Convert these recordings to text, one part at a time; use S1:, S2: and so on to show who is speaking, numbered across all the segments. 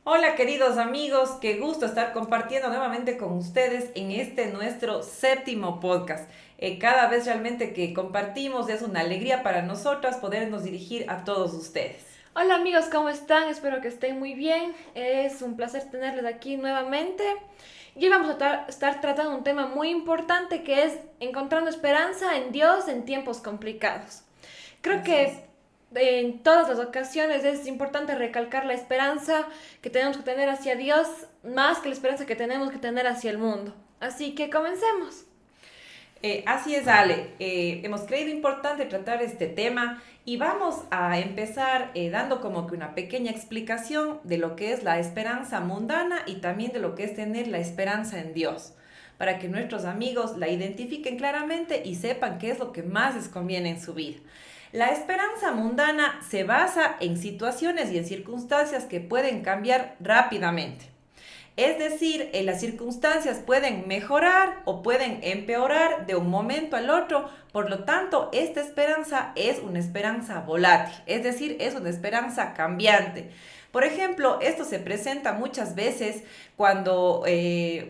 S1: Hola queridos amigos, qué gusto estar compartiendo nuevamente con ustedes en este nuestro séptimo podcast. Cada vez realmente que compartimos es una alegría para nosotras podernos dirigir a todos ustedes.
S2: Hola amigos, ¿cómo están? Espero que estén muy bien. Es un placer tenerles aquí nuevamente. Y hoy vamos a estar tratando un tema muy importante que es encontrando esperanza en Dios en tiempos complicados. Creo
S1: Así es.
S2: que en todas las ocasiones es importante recalcar la esperanza que tenemos que tener hacia Dios más que la esperanza que tenemos que tener hacia el mundo. Así que comencemos.
S1: Así es, Ale. Hemos creído importante tratar este tema y vamos a empezar dando como que una pequeña explicación de lo que es la esperanza mundana y también de lo que es tener la esperanza en Dios, para que nuestros amigos la identifiquen claramente y sepan qué es lo que más les conviene en su vida. La esperanza mundana se basa en situaciones y en circunstancias que pueden cambiar rápidamente. Es decir, las circunstancias pueden mejorar o pueden empeorar de un momento al otro, por lo tanto, esta esperanza es una esperanza volátil, es decir, es una esperanza cambiante. Por ejemplo, esto se presenta muchas veces cuando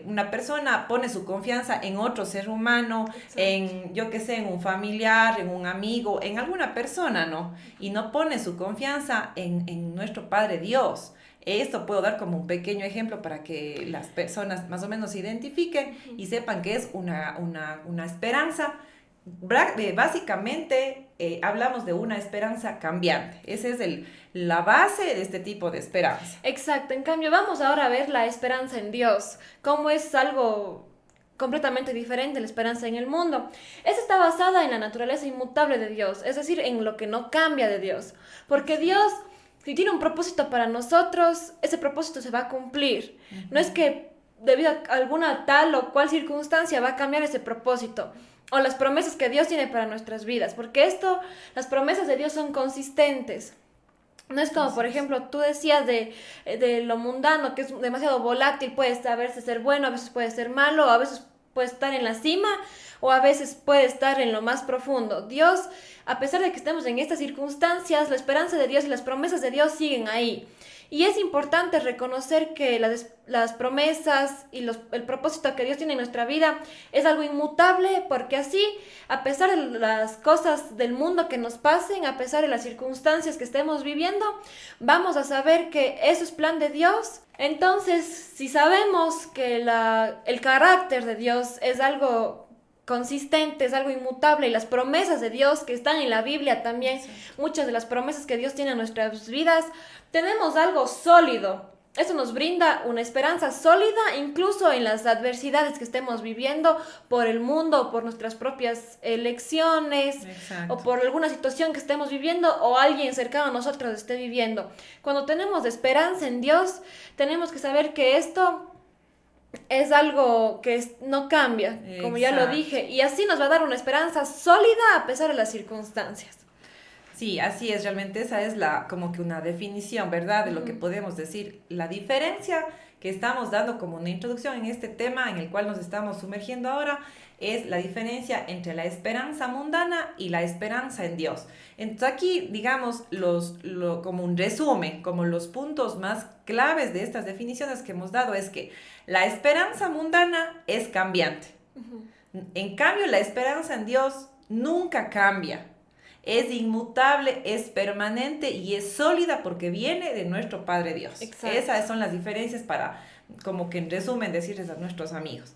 S1: una persona pone su confianza en otro ser humano,
S2: Exacto.
S1: en, yo qué sé, en un familiar, en un amigo, en alguna persona, ¿no? Y no pone su confianza en nuestro Padre Dios. Esto puedo dar como un pequeño ejemplo para que las personas más o menos se identifiquen y sepan que es una esperanza. Básicamente hablamos de una esperanza cambiante. Esa es la base de este tipo de esperanza.
S2: Exacto, en cambio vamos ahora a ver la esperanza en Dios, cómo es algo completamente diferente a la esperanza en el mundo. Esta está basada en la naturaleza inmutable de Dios, es decir, en lo que no cambia de Dios, porque Dios, si tiene un propósito para nosotros, ese propósito se va a cumplir. No es que debido a alguna tal o cual circunstancia va a cambiar ese propósito o las promesas que Dios tiene para nuestras vidas, porque las promesas de Dios son consistentes. No es como,
S1: Así
S2: por
S1: es.
S2: ejemplo, tú decías de lo mundano, que es demasiado volátil, puede a veces ser bueno, a veces puede ser malo, a veces puede estar en la cima o a veces puede estar en lo más profundo. Dios, a pesar de que estemos en estas circunstancias, la esperanza de Dios y las promesas de Dios siguen ahí. Y es importante reconocer que las promesas y el propósito que Dios tiene en nuestra vida es algo inmutable, porque así, a pesar de las cosas del mundo que nos pasen, a pesar de las circunstancias que estemos viviendo, vamos a saber que eso es plan de Dios. Entonces, si sabemos que el carácter de Dios es algo consistente, es algo inmutable y las promesas de Dios que están en la Biblia también,
S1: Exacto.
S2: muchas de las promesas que Dios tiene en nuestras vidas, tenemos algo sólido. Eso nos brinda una esperanza sólida incluso en las adversidades que estemos viviendo por el mundo, o por nuestras propias elecciones o
S1: Exacto.
S2: por alguna situación que estemos viviendo o alguien cercano a nosotros esté viviendo. Cuando tenemos esperanza en Dios, tenemos que saber que esto es algo que no cambia, como ya lo
S1: Exacto.
S2: dije, y así nos va a dar una esperanza sólida a pesar de las circunstancias.
S1: Sí, así es, realmente esa es como que una definición, ¿verdad? De lo que
S2: Ujú.
S1: podemos decir. La diferencia que estamos dando como una introducción en este tema en el cual nos estamos sumergiendo ahora es la diferencia entre la esperanza mundana y la esperanza en Dios. Entonces aquí, digamos, como un resumen, como los puntos más claves de estas definiciones que hemos dado es que la esperanza mundana es cambiante. En cambio, la esperanza en Dios nunca cambia. Es inmutable, es permanente y es sólida porque viene de nuestro Padre Dios.
S2: Exacto.
S1: Esas son las diferencias para, como que en resumen, decirles a nuestros amigos.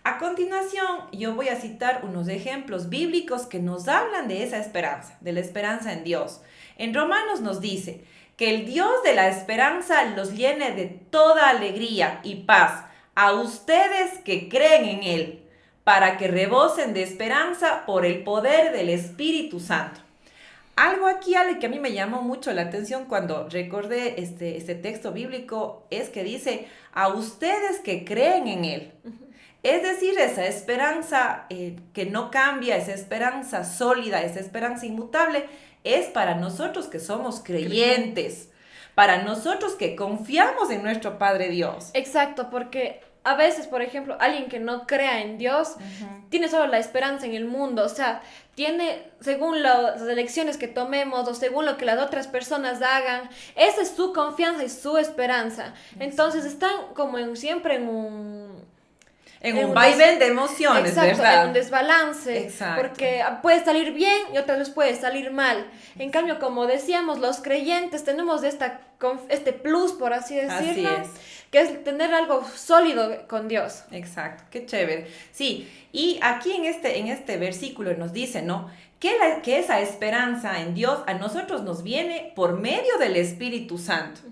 S1: A continuación, yo voy a citar unos ejemplos bíblicos que nos hablan de esa esperanza, de la esperanza en Dios. En Romanos nos dice que el Dios de la esperanza los llene de toda alegría y paz a ustedes que creen en Él, para que rebosen de esperanza por el poder del Espíritu Santo. Algo aquí, Ale, que a mí me llamó mucho la atención cuando recordé este texto bíblico es que dice, a ustedes que creen en Él. Es decir, esa esperanza que no cambia, esa esperanza sólida, esa esperanza inmutable, es para nosotros que somos
S2: Creyente.
S1: creyentes, para nosotros que confiamos en nuestro Padre Dios.
S2: Exacto, porque a veces, por ejemplo, alguien que no crea en Dios, tiene solo la esperanza en el mundo, o sea, tiene, según las elecciones que tomemos o según lo que las otras personas hagan, esa es su confianza y su esperanza. Entonces están como siempre
S1: en un vaivén de emociones,
S2: exacto,
S1: ¿verdad?
S2: en un desbalance,
S1: Exacto.
S2: porque puede salir bien y otras veces puede salir mal. En cambio, como decíamos, los creyentes tenemos este plus, por así decirlo,
S1: Así es.
S2: que es tener algo sólido con Dios.
S1: Exacto, qué chévere. Sí, y aquí en este versículo nos dice, ¿no? Que esa esperanza en Dios a nosotros nos viene por medio del Espíritu Santo.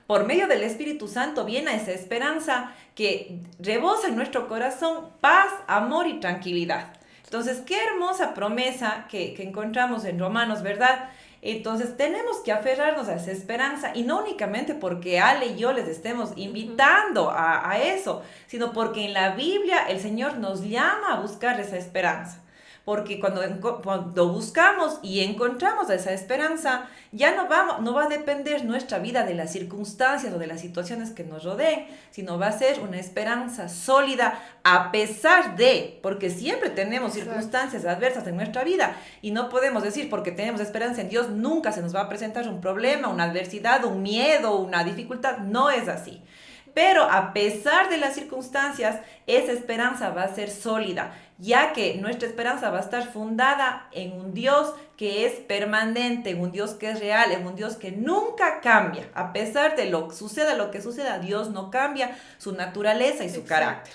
S1: Por medio del Espíritu Santo viene esa esperanza que rebosa en nuestro corazón paz, amor y tranquilidad. Entonces, qué hermosa promesa que encontramos en Romanos, ¿verdad? Entonces tenemos que aferrarnos a esa esperanza y no únicamente porque Ale y yo les estemos invitando a eso, sino porque en la Biblia el Señor nos llama a buscar esa esperanza. Porque cuando buscamos y encontramos esa esperanza, ya no va a depender nuestra vida de las circunstancias o de las situaciones que nos rodeen, sino va a ser una esperanza sólida a pesar de, porque siempre tenemos circunstancias adversas en nuestra vida y no podemos decir porque tenemos esperanza en Dios, nunca se nos va a presentar un problema, una adversidad, un miedo, una dificultad. No es así. Pero a pesar de las circunstancias, esa esperanza va a ser sólida, ya que nuestra esperanza va a estar fundada en un Dios que es permanente, en un Dios que es real, en un Dios que nunca cambia. A pesar de lo que suceda, Dios no cambia su naturaleza y su carácter.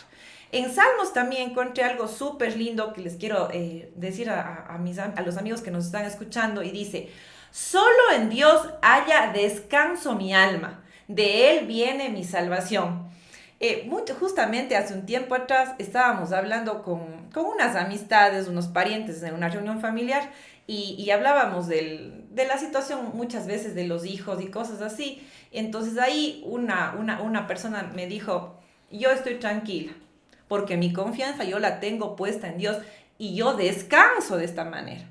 S1: En Salmos también encontré algo súper lindo que les quiero decir a los amigos que nos están escuchando y dice, solo en Dios haya descanso mi alma. De Él viene mi salvación. Justamente hace un tiempo atrás estábamos hablando con unas amistades, unos parientes en una reunión familiar y hablábamos de la situación muchas veces de los hijos y cosas así. Entonces ahí una persona me dijo, yo estoy tranquila porque mi confianza yo la tengo puesta en Dios y yo descanso de esta manera.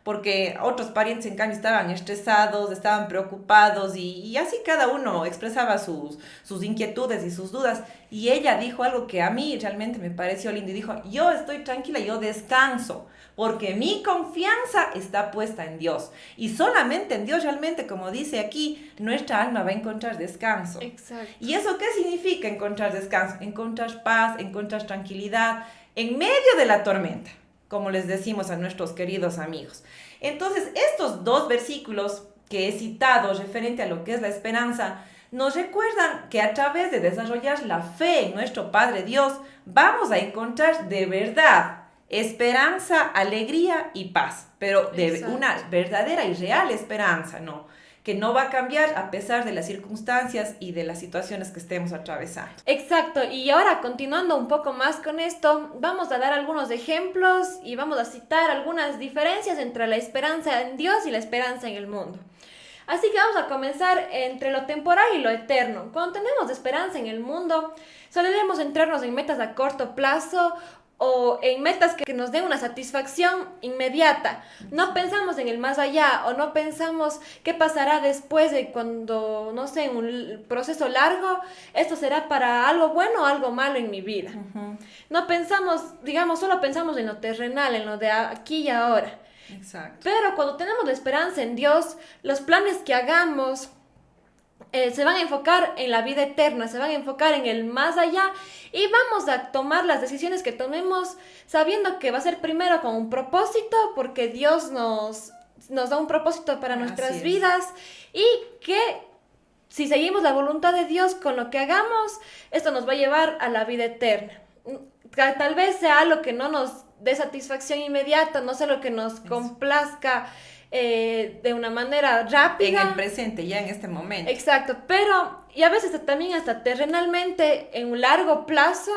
S1: Porque otros parientes en cambio estaban estresados, estaban preocupados y así cada uno expresaba sus inquietudes y sus dudas. Y ella dijo algo que a mí realmente me pareció lindo y dijo, yo estoy tranquila, yo descanso, porque mi confianza está puesta en Dios. Y solamente en Dios realmente, como dice aquí, nuestra alma va a encontrar descanso.
S2: Exacto.
S1: ¿Y eso qué significa encontrar descanso? Encontrar paz, encontrar tranquilidad en medio de la tormenta, como les decimos a nuestros queridos amigos. Entonces, estos dos versículos que he citado referente a lo que es la esperanza, nos recuerdan que a través de desarrollar la fe en nuestro Padre Dios, vamos a encontrar de verdad esperanza, alegría y paz, pero de una verdadera y real esperanza, ¿no? Que no va a cambiar a pesar de las circunstancias y de las situaciones que estemos atravesando.
S2: Exacto, y ahora continuando un poco más con esto, vamos a dar algunos ejemplos y vamos a citar algunas diferencias entre la esperanza en Dios y la esperanza en el mundo. Así que vamos a comenzar entre lo temporal y lo eterno. Cuando tenemos esperanza en el mundo, solemos centrarnos en metas a corto plazo o en metas que nos den una satisfacción inmediata. No pensamos en el más allá o no pensamos qué pasará después de cuando, no sé, en un proceso largo, esto será para algo bueno o algo malo en mi vida. No pensamos, digamos, solo pensamos en lo terrenal, en lo de aquí y ahora.
S1: Exacto.
S2: Pero cuando tenemos la esperanza en Dios, los planes que hagamos se van a enfocar en la vida eterna, se van a enfocar en el más allá y vamos a tomar las decisiones que tomemos sabiendo que va a ser primero con un propósito, porque Dios nos da un propósito para nuestras vidas y que si seguimos la voluntad de Dios con lo que hagamos, esto nos va a llevar a la vida eterna. Tal vez sea algo que no nos dé satisfacción inmediata, no sea lo que nos complazca de una manera rápida.
S1: En el presente, ya en este momento.
S2: Exacto, pero y a veces también hasta terrenalmente, en un largo plazo,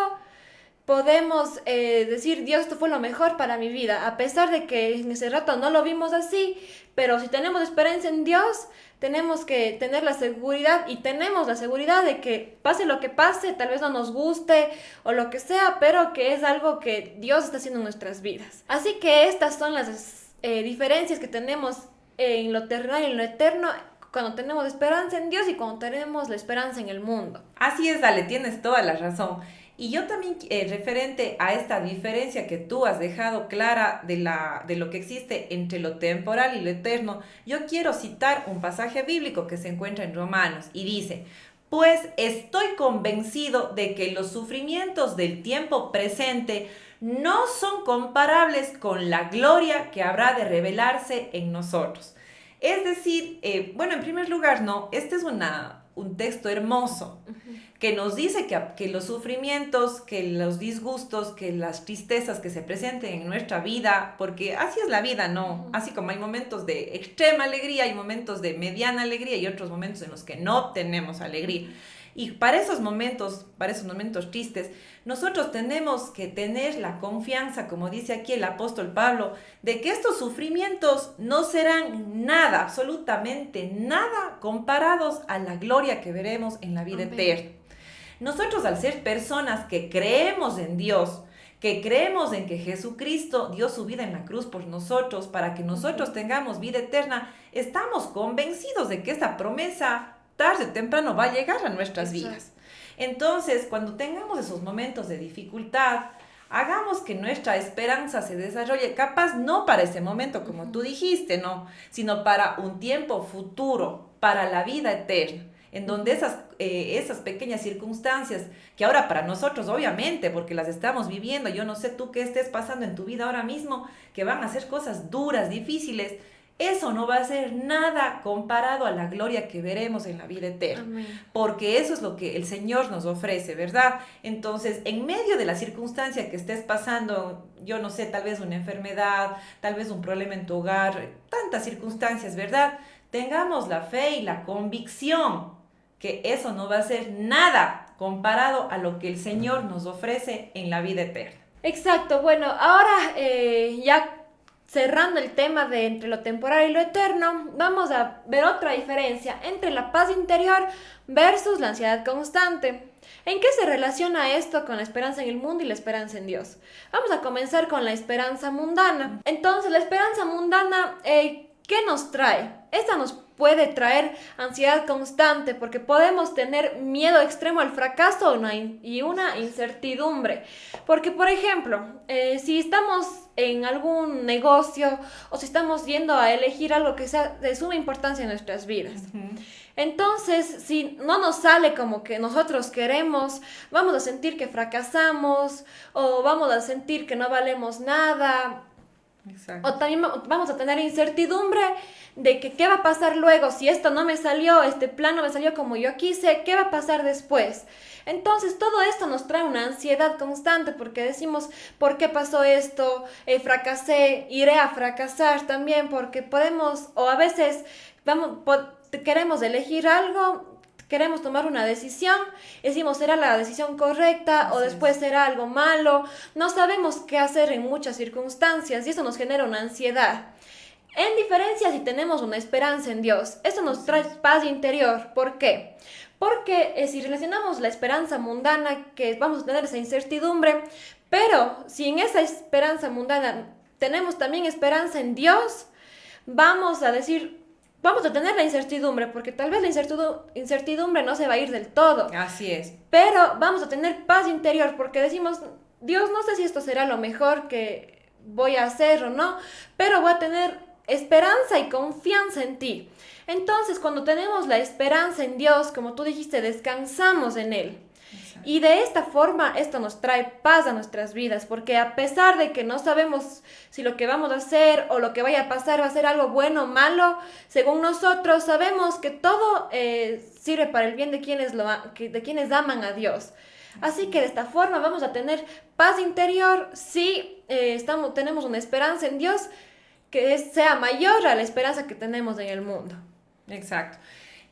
S2: podemos decir, Dios, esto fue lo mejor para mi vida, a pesar de que en ese rato no lo vimos así, pero si tenemos esperanza en Dios, tenemos que tener la seguridad y tenemos la seguridad de que pase lo que pase, tal vez no nos guste o lo que sea, pero que es algo que Dios está haciendo en nuestras vidas. Así que estas son las diferencias que tenemos en lo terrenal y en lo eterno cuando tenemos esperanza en Dios y cuando tenemos la esperanza en el mundo.
S1: Así es, Ale, tienes toda la razón. Y yo también, referente a esta diferencia que tú has dejado clara de lo que existe entre lo temporal y lo eterno, yo quiero citar un pasaje bíblico que se encuentra en Romanos y dice: pues estoy convencido de que los sufrimientos del tiempo presente no son comparables con la gloria que habrá de revelarse en nosotros. Es decir, bueno, en primer lugar, no, este es un texto hermoso que nos dice que los sufrimientos, que los disgustos, que las tristezas que se presenten en nuestra vida, porque así es la vida, ¿no? Así como hay momentos de extrema alegría, hay momentos de mediana alegría y otros momentos en los que no tenemos alegría. Y para esos momentos tristes, nosotros tenemos que tener la confianza, como dice aquí el apóstol Pablo, de que estos sufrimientos no serán nada, absolutamente nada, comparados a la gloria que veremos en la vida eterna. Nosotros, al ser personas que creemos en Dios, que creemos en que Jesucristo dio su vida en la cruz por nosotros, para que nosotros tengamos vida eterna, estamos convencidos de que esta promesa tarde o temprano va a llegar a nuestras vidas. Entonces, cuando tengamos esos momentos de dificultad, hagamos que nuestra esperanza se desarrolle, capaz no para ese momento, como tú dijiste, no, sino para un tiempo futuro, para la vida eterna, en donde esas pequeñas circunstancias, que ahora para nosotros, obviamente, porque las estamos viviendo, yo no sé tú qué estés pasando en tu vida ahora mismo, que van a ser cosas duras, difíciles, eso no va a ser nada comparado a la gloria que veremos en la vida eterna. Amén. Porque eso es lo que el Señor nos ofrece, ¿verdad? Entonces, en medio de la circunstancia que estés pasando, yo no sé, tal vez una enfermedad, tal vez un problema en tu hogar, tantas circunstancias, ¿verdad? Tengamos la fe y la convicción que eso no va a ser nada comparado a lo que el Señor nos ofrece en la vida eterna.
S2: Exacto, bueno, ahora ya cerrando el tema de entre lo temporal y lo eterno, vamos a ver otra diferencia entre la paz interior versus la ansiedad constante. ¿En qué se relaciona esto con la esperanza en el mundo y la esperanza en Dios? Vamos a comenzar con la esperanza mundana. Entonces, la esperanza mundana, ¿qué nos trae? Esta nos puede traer ansiedad constante porque podemos tener miedo extremo al fracaso y una incertidumbre. Porque, por ejemplo, si estamos en algún negocio o si estamos yendo a elegir algo que sea de suma importancia en nuestras vidas, entonces, si no nos sale como que nosotros queremos, vamos a sentir que fracasamos o vamos a sentir que no valemos nada. Exacto. O también vamos a tener incertidumbre de que qué va a pasar luego, si esto no me salió, este plan no me salió como yo quise, ¿qué va a pasar después? Entonces todo esto nos trae una ansiedad constante porque decimos, ¿por qué pasó esto? Fracasé, iré a fracasar también porque podemos, o a veces queremos elegir algo, queremos tomar una decisión, decimos, ¿será la decisión correcta o después será algo malo? No sabemos qué hacer en muchas circunstancias y eso nos genera una ansiedad. En diferencia, si tenemos una esperanza en Dios, eso nos trae paz interior. ¿Por qué? Porque si relacionamos la esperanza mundana, que vamos a tener esa incertidumbre, pero si en esa esperanza mundana tenemos también esperanza en Dios, vamos a tener la incertidumbre, porque tal vez la incertidumbre no se va a ir del todo.
S1: Así es.
S2: Pero vamos a tener paz interior, porque decimos, Dios, no sé si esto será lo mejor que voy a hacer o no, pero voy a tener esperanza y confianza en ti. Entonces, cuando tenemos la esperanza en Dios, como tú dijiste, descansamos en Él. Exacto. Y de esta forma, esto nos trae paz a nuestras vidas, porque a pesar de que no sabemos si lo que vamos a hacer o lo que vaya a pasar va a ser algo bueno o malo, según nosotros sabemos que todo sirve para el bien de quienes aman a Dios. Así que de esta forma vamos a tener paz interior si tenemos una esperanza en Dios que sea mayor a la esperanza que tenemos en el mundo.
S1: Exacto.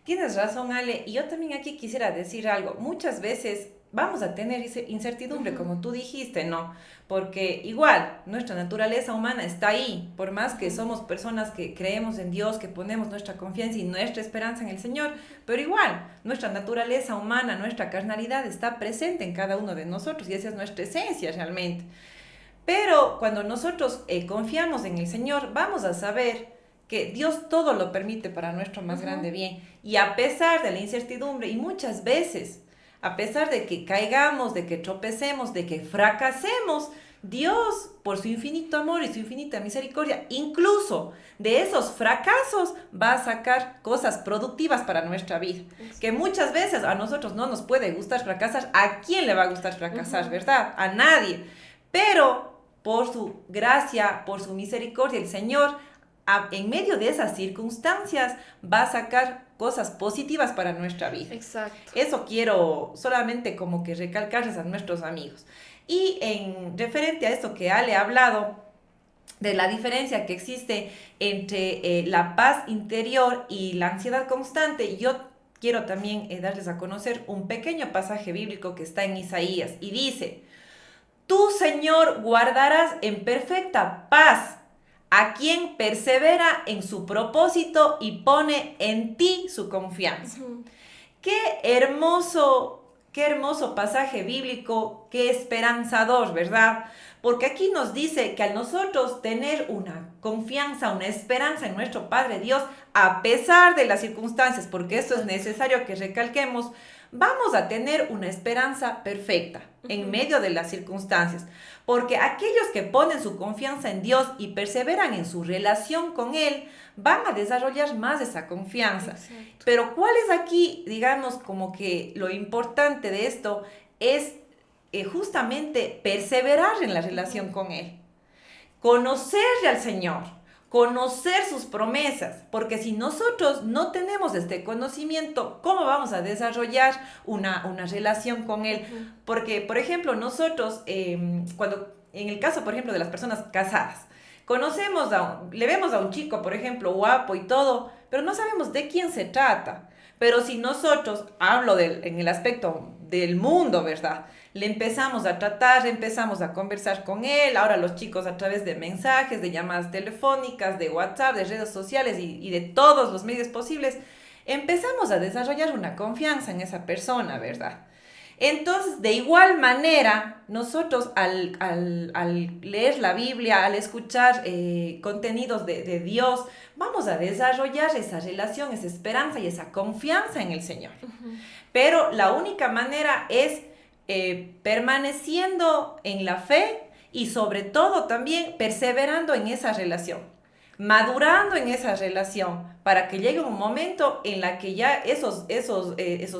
S1: Tienes razón, Ale. Y yo también aquí quisiera decir algo. Muchas veces vamos a tener incertidumbre, como tú dijiste, ¿no? Porque igual, nuestra naturaleza humana está ahí. Por más que somos personas que creemos en Dios, que ponemos nuestra confianza y nuestra esperanza en el Señor, pero igual, nuestra naturaleza humana, nuestra carnalidad está presente en cada uno de nosotros y esa es nuestra esencia realmente. Pero cuando nosotros confiamos en el Señor, vamos a saber que Dios todo lo permite para nuestro más grande bien. Y a pesar de la incertidumbre, y muchas veces A pesar de que caigamos, de que tropecemos, de que fracasemos, Dios, por su infinito amor y su infinita misericordia, incluso de esos fracasos, va a sacar cosas productivas para nuestra vida. Que muchas veces a nosotros no nos puede gustar fracasar. ¿A quién le va a gustar fracasar, verdad? A nadie. Pero por su gracia, por su misericordia, el Señor, en medio de esas circunstancias, va a sacar cosas positivas para nuestra vida.
S2: Exacto.
S1: Eso quiero solamente como que recalcarles a nuestros amigos. Y en referente a esto que Ale ha hablado, de la diferencia que existe entre la paz interior y la ansiedad constante, yo quiero también darles a conocer un pequeño pasaje bíblico que está en Isaías y dice: Tú, Señor, guardarás en perfecta paz a quien persevera en su propósito y pone en ti su confianza.
S2: Uh-huh.
S1: Qué hermoso pasaje bíblico, qué esperanzador, ¿verdad? Porque aquí nos dice que al nosotros tener una confianza, una esperanza en nuestro Padre Dios, a pesar de las circunstancias, porque esto es necesario que recalquemos, vamos a tener una esperanza perfecta en medio de las circunstancias. Porque aquellos que ponen su confianza en Dios y perseveran en su relación con Él, van a desarrollar más esa confianza.
S2: Exacto.
S1: Pero ¿cuál es aquí, digamos, como que lo importante de esto es justamente perseverar en la relación con Él? Conocerle al Señor, conocer sus promesas, porque si nosotros no tenemos este conocimiento, ¿cómo vamos a desarrollar una relación con Él? Porque, por ejemplo, nosotros, cuando, en el caso, por ejemplo, de las personas casadas, le vemos a un chico, por ejemplo, guapo y todo, pero no sabemos de quién se trata. Pero si nosotros, en el aspecto del mundo, ¿verdad? Le empezamos a tratar, empezamos a conversar con él, ahora los chicos a través de mensajes, de llamadas telefónicas, de WhatsApp, de redes sociales y de todos los medios posibles, empezamos a desarrollar una confianza en esa persona, ¿verdad? Entonces, de igual manera, nosotros al leer la Biblia, al escuchar contenidos de Dios, vamos a desarrollar esa relación, esa esperanza y esa confianza en el Señor. Uh-huh. Pero la única manera es permaneciendo en la fe y sobre todo también perseverando en esa relación, madurando en esa relación, para que llegue un momento en la que ya esos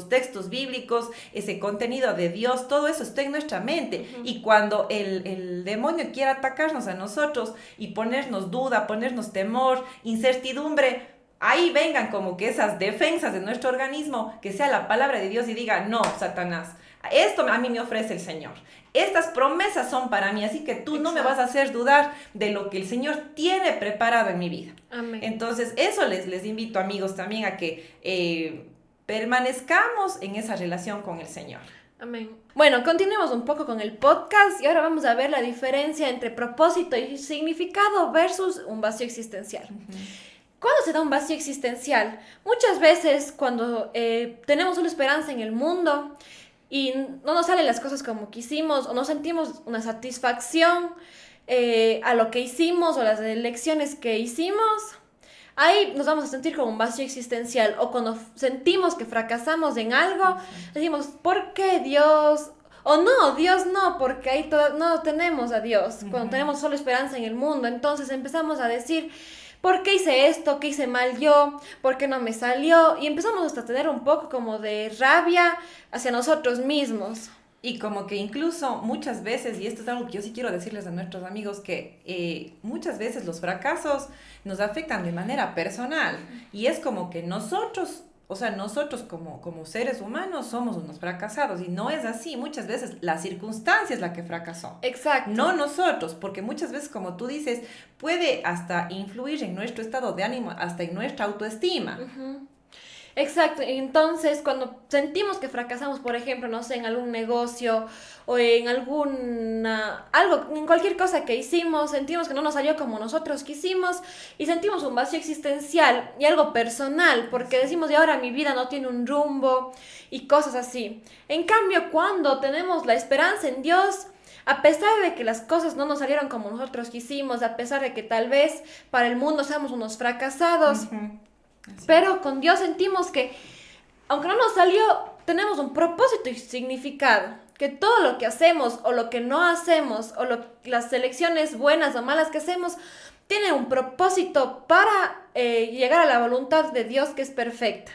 S1: textos bíblicos, ese contenido de Dios, todo eso esté en nuestra mente. Uh-huh. Y cuando el demonio quiera atacarnos a nosotros y ponernos duda, ponernos temor, incertidumbre, ahí vengan como que esas defensas de nuestro organismo, que sea la palabra de Dios y diga: no, Satanás, esto a mí me ofrece el Señor. Estas promesas son para mí, así que tú no me vas a hacer dudar de lo que el Señor tiene preparado en mi vida.
S2: Amén.
S1: Entonces, eso les invito, amigos, también a que permanezcamos en esa relación con el Señor.
S2: Amén. Bueno, continuemos un poco con el podcast y ahora vamos a ver la diferencia entre propósito y significado versus un vacío existencial. Uh-huh. ¿Cuándo se da un vacío existencial? Muchas veces cuando tenemos una esperanza en el mundo y no nos salen las cosas como quisimos o no sentimos una satisfacción a lo que hicimos o las elecciones que hicimos, ahí nos vamos a sentir como un vacío existencial. O cuando sentimos que fracasamos en algo, decimos: ¿por qué Dios? O no, Dios no, porque ahí no tenemos a Dios. Uh-huh. Cuando tenemos solo esperanza en el mundo, entonces empezamos a decir: ¿por qué hice esto? ¿Qué hice mal yo? ¿Por qué no me salió? Y empezamos hasta a tener un poco como de rabia hacia nosotros mismos.
S1: Y como que incluso muchas veces, y esto es algo que yo sí quiero decirles a nuestros amigos, que muchas veces los fracasos nos afectan de manera personal. Y es como que nosotros como seres humanos somos unos fracasados. Y no es así. Muchas veces la circunstancia es la que fracasó.
S2: Exacto.
S1: No nosotros, porque muchas veces, como tú dices, puede hasta influir en nuestro estado de ánimo, hasta en nuestra autoestima.
S2: Uh-huh. Exacto, entonces cuando sentimos que fracasamos, por ejemplo, no sé, en algún negocio o en en cualquier cosa que hicimos, sentimos que no nos salió como nosotros quisimos y sentimos un vacío existencial y algo personal, porque decimos: y ahora mi vida no tiene un rumbo y cosas así. En cambio, cuando tenemos la esperanza en Dios, a pesar de que las cosas no nos salieron como nosotros quisimos, a pesar de que tal vez para el mundo seamos unos fracasados,
S1: uh-huh.
S2: pero con Dios sentimos que, aunque no nos salió, tenemos un propósito y significado, que todo lo que hacemos o lo que no hacemos o las elecciones buenas o malas que hacemos tiene un propósito para llegar a la voluntad de Dios que es perfecta.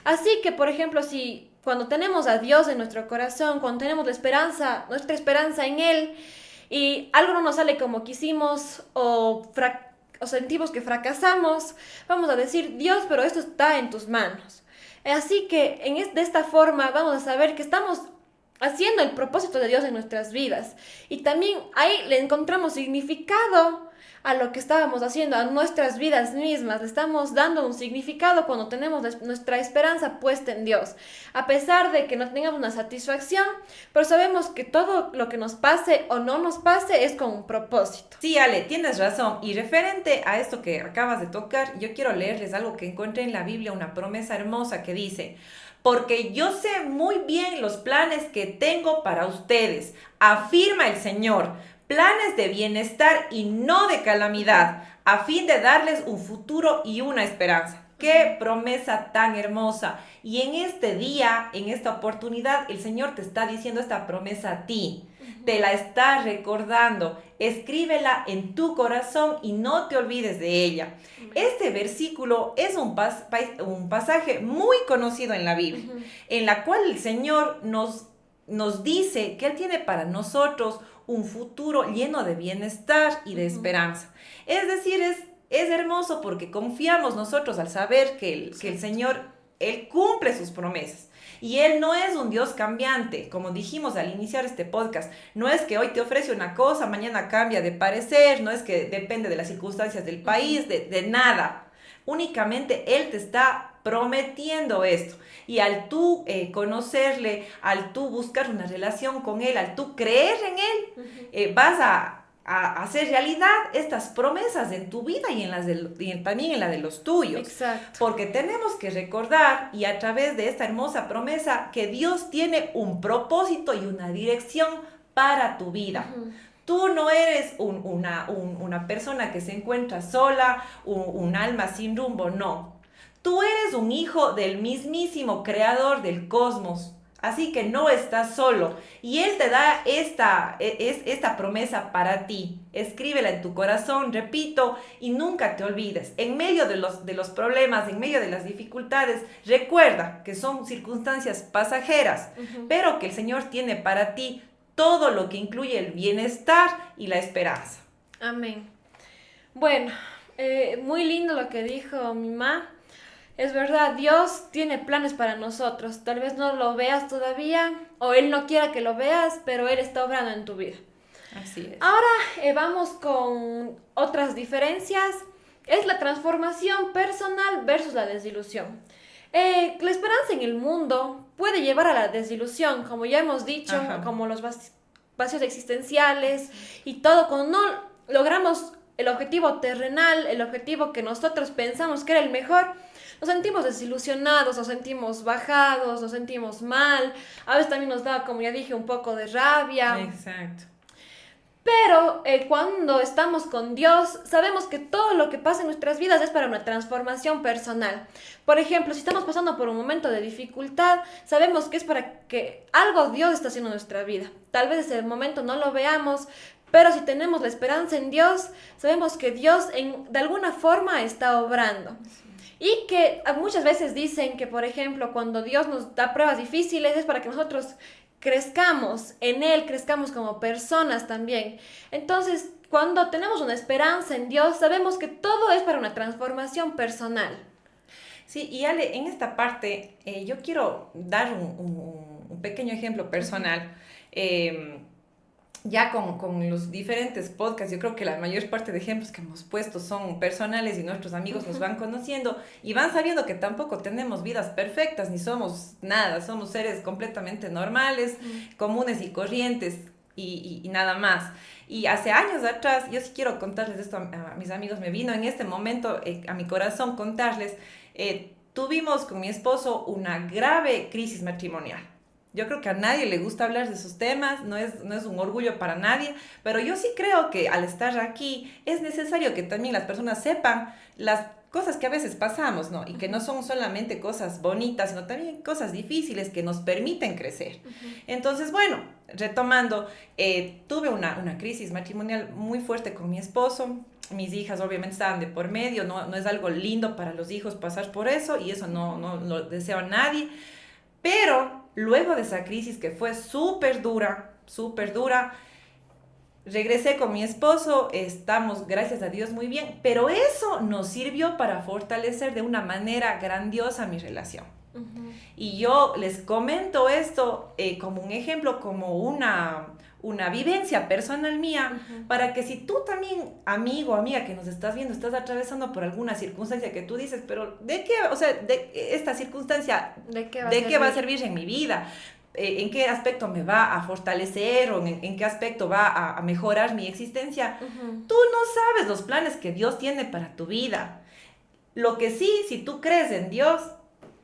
S2: Así que, por ejemplo, si cuando tenemos a Dios en nuestro corazón, cuando tenemos nuestra esperanza en Él, y algo no nos sale como quisimos o sentimos que fracasamos, vamos a decir, Dios, pero esto está en tus manos. Así que de esta forma vamos a saber que estamos haciendo el propósito de Dios en nuestras vidas. Y también ahí le encontramos significado a lo que estábamos haciendo, a nuestras vidas mismas. Le estamos dando un significado cuando tenemos nuestra esperanza puesta en Dios. A pesar de que no tengamos una satisfacción, pero sabemos que todo lo que nos pase o no nos pase es con un propósito.
S1: Sí, Ale, tienes razón. Y referente a esto que acabas de tocar, yo quiero leerles algo que encontré en la Biblia, una promesa hermosa que dice: porque yo sé muy bien los planes que tengo para ustedes, afirma el Señor, planes de bienestar y no de calamidad, a fin de darles un futuro y una esperanza. ¡Qué promesa tan hermosa! Y en este día, en esta oportunidad, el Señor te está diciendo esta promesa a ti. Te la está recordando. Escríbela en tu corazón y no te olvides de ella. Este versículo es un pasaje muy conocido en la Biblia, en la cual el Señor nos dice que Él tiene para nosotros un futuro lleno de bienestar y de esperanza. Es decir, es hermoso porque confiamos nosotros al saber que el Señor, Él cumple sus promesas. Y Él no es un Dios cambiante, como dijimos al iniciar este podcast. No es que hoy te ofrece una cosa, mañana cambia de parecer, no es que depende de las circunstancias del país, de nada. Únicamente Él te está prometiendo esto. Y al tú conocerle, al tú buscar una relación con Él, al tú creer en Él, vas a hacer realidad estas promesas en tu vida y también en la de los tuyos.
S2: Exacto.
S1: Porque tenemos que recordar, y a través de esta hermosa promesa, que Dios tiene un propósito y una dirección para tu vida. Tú no eres una persona que se encuentra sola, un alma sin rumbo, no. Tú eres un hijo del mismísimo creador del cosmos. Así que no estás solo. Y Él te da esta promesa para ti. Escríbela en tu corazón, repito, y nunca te olvides. En medio de los problemas, en medio de las dificultades, recuerda que son circunstancias pasajeras, pero que el Señor tiene para ti todo lo que incluye el bienestar y la esperanza.
S2: Amén. Bueno, muy lindo lo que dijo mi mamá. Es verdad, Dios tiene planes para nosotros. Tal vez no lo veas todavía o Él no quiera que lo veas, pero Él está obrando en tu vida.
S1: Así es.
S2: Ahora vamos con otras diferencias. Es la transformación personal versus la desilusión. La esperanza en el mundo puede llevar a la desilusión, como ya hemos dicho, como los vacíos existenciales y todo. Cuando no logramos el objetivo terrenal, el objetivo que nosotros pensamos que era el mejor, nos sentimos desilusionados, nos sentimos bajados, nos sentimos mal. A veces también nos da, como ya dije, un poco de rabia.
S1: Exacto.
S2: Pero cuando estamos con Dios, sabemos que todo lo que pasa en nuestras vidas es para una transformación personal. Por ejemplo, si estamos pasando por un momento de dificultad, sabemos que es para que algo Dios está haciendo en nuestra vida. Tal vez ese momento no lo veamos, pero si tenemos la esperanza en Dios, sabemos que Dios de alguna forma está obrando. Y que muchas veces dicen que, por ejemplo, cuando Dios nos da pruebas difíciles es para que nosotros crezcamos en Él, crezcamos como personas también. Entonces, cuando tenemos una esperanza en Dios, sabemos que todo es para una transformación personal.
S1: Sí, y Ale, en esta parte yo quiero dar un pequeño ejemplo personal. Ya con los diferentes podcasts, yo creo que la mayor parte de ejemplos que hemos puesto son personales y nuestros amigos nos van conociendo y van sabiendo que tampoco tenemos vidas perfectas ni somos nada, somos seres completamente normales, comunes y corrientes y nada más. Y hace años atrás, yo sí quiero contarles esto a mis amigos, me vino en este momento a mi corazón contarles, tuvimos con mi esposo una grave crisis matrimonial. Yo creo que a nadie le gusta hablar de esos temas, no es un orgullo para nadie, pero yo sí creo que al estar aquí es necesario que también las personas sepan las cosas que a veces pasamos, ¿no? Y que no son solamente cosas bonitas, sino también cosas difíciles que nos permiten crecer. Entonces, bueno, retomando, tuve una crisis matrimonial muy fuerte con mi esposo. Mis hijas obviamente estaban de por medio, no es algo lindo para los hijos pasar por eso, y eso no lo deseo a nadie. Pero luego de esa crisis que fue súper dura, regresé con mi esposo, estamos, gracias a Dios, muy bien, pero eso nos sirvió para fortalecer de una manera grandiosa mi relación. Y yo les comento esto como un ejemplo, como una vivencia personal mía, para que si tú también, amigo o amiga que nos estás viendo, estás atravesando por alguna circunstancia que tú dices, pero ¿de qué? O sea, de esta circunstancia, ¿de qué va a servir en mi vida? ¿En qué aspecto me va a fortalecer o en qué aspecto va a mejorar mi existencia? Tú no sabes los planes que Dios tiene para tu vida. Lo que sí, si tú crees en Dios,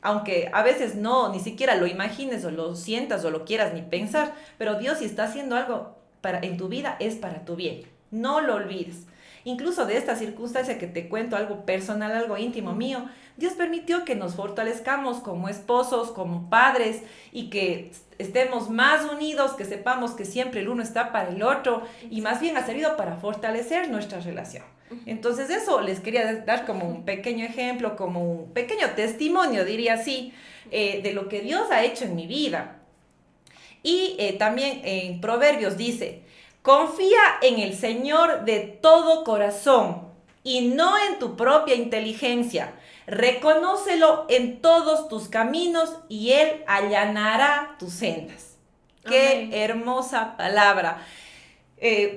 S1: aunque a veces ni siquiera lo imagines o lo sientas o lo quieras ni pensar, pero Dios, si está haciendo algo en tu vida, es para tu bien. No lo olvides. Incluso de esta circunstancia que te cuento, algo personal, algo íntimo mío, Dios permitió que nos fortalezcamos como esposos, como padres, y que estemos más unidos, que sepamos que siempre el uno está para el otro, y más bien ha servido para fortalecer nuestra relación. Entonces eso les quería dar como un pequeño ejemplo, como un pequeño testimonio, diría así, de lo que Dios ha hecho en mi vida. Y también en Proverbios dice: confía en el Señor de todo corazón y no en tu propia inteligencia. Reconócelo en todos tus caminos y Él allanará tus sendas. Qué hermosa palabra.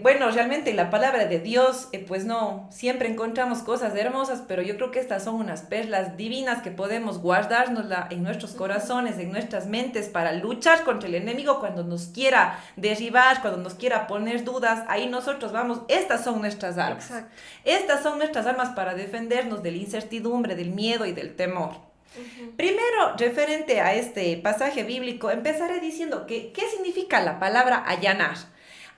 S1: Bueno, realmente la palabra de Dios, pues no, siempre encontramos cosas hermosas, pero yo creo que estas son unas perlas divinas que podemos guardárnosla en nuestros corazones, en nuestras mentes, para luchar contra el enemigo cuando nos quiera derribar, cuando nos quiera poner dudas. Ahí nosotros vamos, estas son nuestras armas. Exacto. Estas son nuestras armas para defendernos de la incertidumbre, del miedo y del temor. Primero, referente a este pasaje bíblico, empezaré diciendo que ¿qué significa la palabra allanar?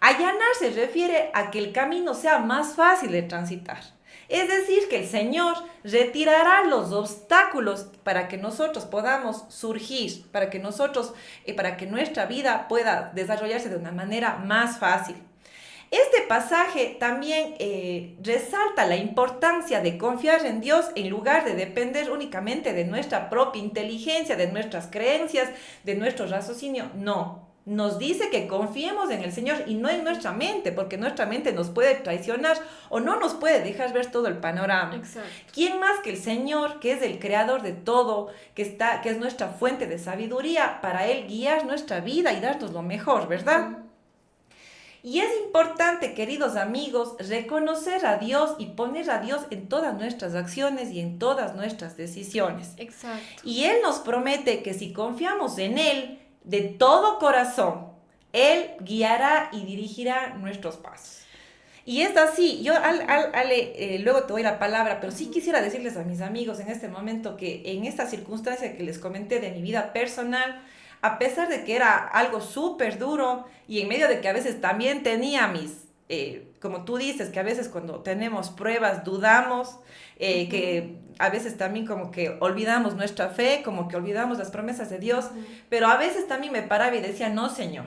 S1: Allanar se refiere a que el camino sea más fácil de transitar. Es decir, que el Señor retirará los obstáculos para que nosotros podamos surgir, para que nuestra vida pueda desarrollarse de una manera más fácil. Este pasaje también resalta la importancia de confiar en Dios en lugar de depender únicamente de nuestra propia inteligencia, de nuestras creencias, de nuestro raciocinio. No. Nos dice que confiemos en el Señor y no en nuestra mente, porque nuestra mente nos puede traicionar o no nos puede dejar ver todo el panorama. Exacto. ¿Quién más que el Señor, que es el creador de todo, que es nuestra fuente de sabiduría, para Él guiar nuestra vida y darnos lo mejor, ¿verdad? Y es importante, queridos amigos, reconocer a Dios y poner a Dios en todas nuestras acciones y en todas nuestras decisiones. Exacto. Y Él nos promete que si confiamos en Él de todo corazón, Él guiará y dirigirá nuestros pasos. Y es así. Yo, Ale, luego te doy la palabra, pero sí quisiera decirles a mis amigos en este momento que en esta circunstancia que les comenté de mi vida personal, a pesar de que era algo súper duro y en medio de que a veces también tenía como tú dices, que a veces cuando tenemos pruebas dudamos, que a veces también como que olvidamos nuestra fe, como que olvidamos las promesas de Dios, pero a veces también me paraba y decía: no, Señor,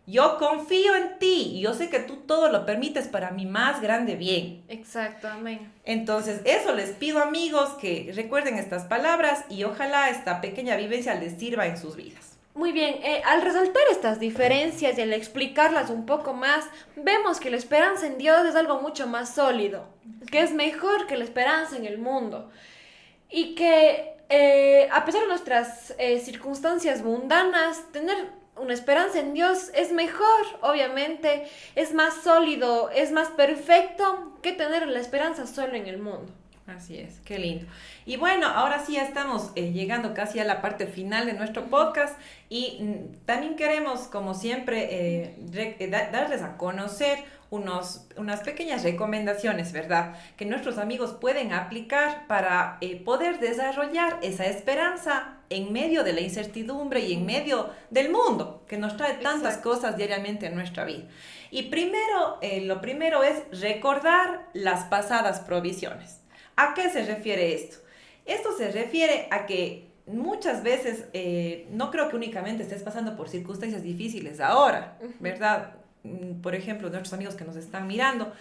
S1: yo confío en ti y yo sé que tú todo lo permites para mi más grande bien.
S2: Exacto, amén.
S1: Entonces, eso les pido, amigos, que recuerden estas palabras y ojalá esta pequeña vivencia les sirva en sus vidas.
S2: Muy bien, al resaltar estas diferencias y al explicarlas un poco más, vemos que la esperanza en Dios es algo mucho más sólido, que es mejor que la esperanza en el mundo. Y que a pesar de nuestras circunstancias mundanas, tener una esperanza en Dios es mejor, obviamente, es más sólido, es más perfecto que tener la esperanza solo en el mundo.
S1: Así es, qué lindo. Y bueno, ahora sí ya estamos llegando casi a la parte final de nuestro podcast y también queremos, como siempre, darles a conocer unas pequeñas recomendaciones, ¿verdad? Que nuestros amigos pueden aplicar para poder desarrollar esa esperanza en medio de la incertidumbre y en medio del mundo que nos trae tantas cosas diariamente en nuestra vida. Y lo primero es recordar las pasadas provisiones. ¿A qué se refiere esto? Esto se refiere a que muchas veces, no creo que únicamente estés pasando por circunstancias difíciles ahora, ¿verdad? Por ejemplo, nuestros amigos que nos están mirando,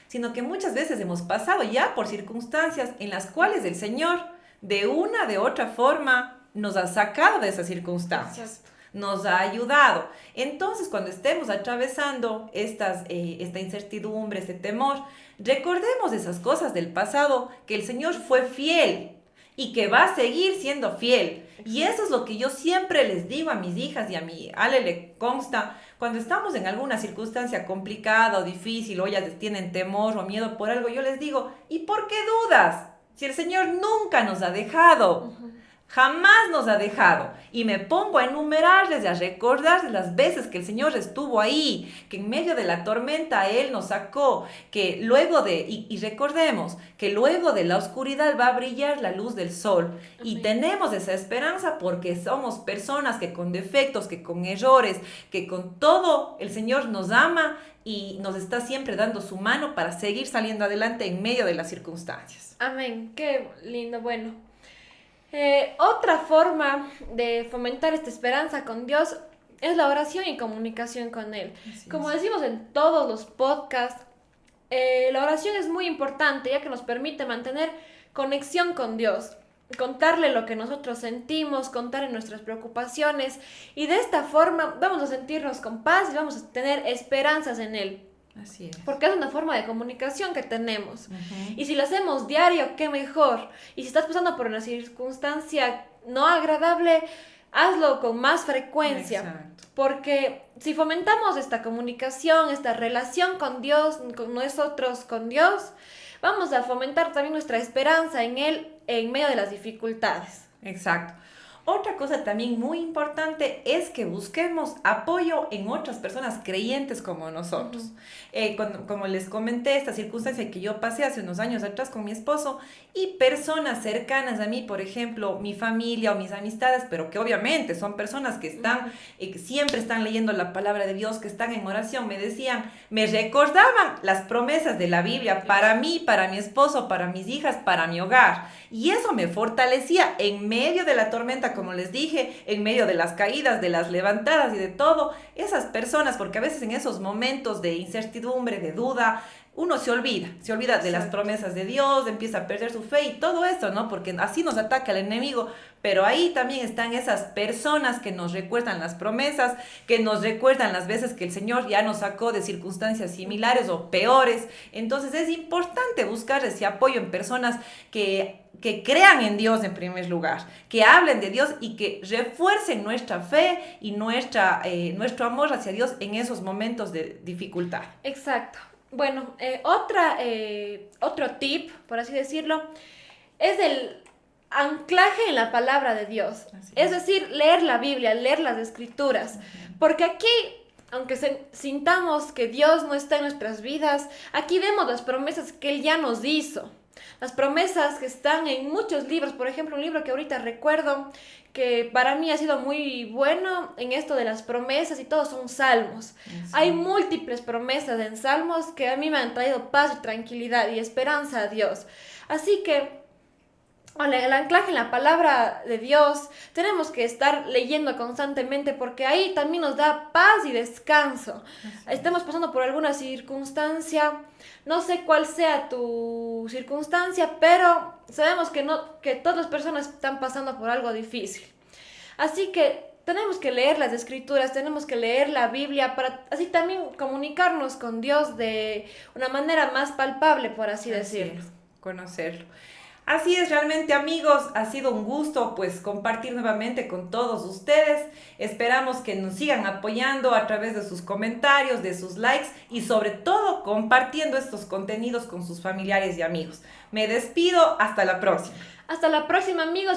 S1: sino que muchas veces hemos pasado ya por circunstancias en las cuales el Señor, de una de otra forma, nos ha sacado de esas circunstancias.
S2: Exacto.
S1: Nos ha ayudado. Entonces, cuando estemos atravesando esta incertidumbre, este temor, recordemos esas cosas del pasado, que el Señor fue fiel y que va a seguir siendo fiel. Y eso es lo que yo siempre les digo a mis hijas y a mi Ale le consta, cuando estamos en alguna circunstancia complicada o difícil, o ellas tienen temor o miedo por algo, yo les digo, ¿y por qué dudas? Si el Señor nunca nos ha dejado. Jamás nos ha dejado. Y me pongo a enumerarles y a recordarles las veces que el Señor estuvo ahí, que en medio de la tormenta Él nos sacó, que luego y recordemos que luego de la oscuridad va a brillar la luz del sol. Amén. Y tenemos esa esperanza porque somos personas que con defectos, que con errores, que con todo el Señor nos ama y nos está siempre dando su mano para seguir saliendo adelante en medio de las circunstancias.
S2: Amén. Qué lindo. Bueno. Otra forma de fomentar esta esperanza con Dios es la oración y comunicación con Él. Como decimos en todos los podcasts, la oración es muy importante ya que nos permite mantener conexión con Dios, contarle lo que nosotros sentimos, contarle nuestras preocupaciones y de esta forma vamos a sentirnos con paz y vamos a tener esperanzas en Él.
S1: Así es.
S2: Porque es una forma de comunicación que tenemos. Y si lo hacemos diario, qué mejor. Y si estás pasando por una circunstancia no agradable, hazlo con más frecuencia.
S1: Exacto.
S2: Porque si fomentamos esta comunicación, esta relación con Dios, con nosotros, con Dios, vamos a fomentar también nuestra esperanza en Él en medio de las dificultades.
S1: Exacto. Otra cosa también muy importante es que busquemos apoyo en otras personas creyentes como nosotros. Como les comenté, esta circunstancia que yo pasé hace unos años atrás con mi esposo y personas cercanas a mí, por ejemplo, mi familia o mis amistades, pero que obviamente son personas que están, que siempre están leyendo la palabra de Dios, que están en oración, me decían, me recordaban las promesas de la Biblia para mí, para mi esposo, para mis hijas, para mi hogar. Y eso me fortalecía en medio de la tormenta, como les dije, en medio de las caídas, de las levantadas y de todo. Esas personas, porque a veces en esos momentos de incertidumbre, de duda, uno se olvida de las promesas de Dios, empieza a perder su fe y todo eso, ¿no? Porque así nos ataca el enemigo, pero ahí también están esas personas que nos recuerdan las promesas, que nos recuerdan las veces que el Señor ya nos sacó de circunstancias similares o peores. Entonces es importante buscar ese apoyo en personas que crean en Dios en primer lugar, que hablen de Dios y que refuercen nuestra fe y nuestro amor hacia Dios en esos momentos de dificultad.
S2: Exacto. Bueno, otro tip, por así decirlo, es el anclaje en la palabra de Dios. Es decir, leer la Biblia, leer las Escrituras. Porque aquí, aunque sintamos que Dios no está en nuestras vidas, aquí vemos las promesas que Él ya nos hizo. Las promesas que están en muchos libros. Por ejemplo, un libro que ahorita recuerdo que para mí ha sido muy bueno en esto de las promesas y todos son salmos. Sí. Hay múltiples promesas en salmos que a mí me han traído paz y tranquilidad y esperanza a Dios. Así que el anclaje en la palabra de Dios tenemos que estar leyendo constantemente porque ahí también nos da paz y descanso. Estemos pasando por alguna circunstancia, no sé cuál sea tu circunstancia, pero sabemos que todas las personas están pasando por algo difícil. Así que tenemos que leer las Escrituras, tenemos que leer la Biblia para así también comunicarnos con Dios de una manera más palpable, por así decirlo.
S1: Conocerlo. Así es, realmente, amigos, ha sido un gusto pues compartir nuevamente con todos ustedes. Esperamos que nos sigan apoyando a través de sus comentarios, de sus likes y sobre todo compartiendo estos contenidos con sus familiares y amigos. Me despido, hasta la próxima.
S2: Hasta la próxima, amigos.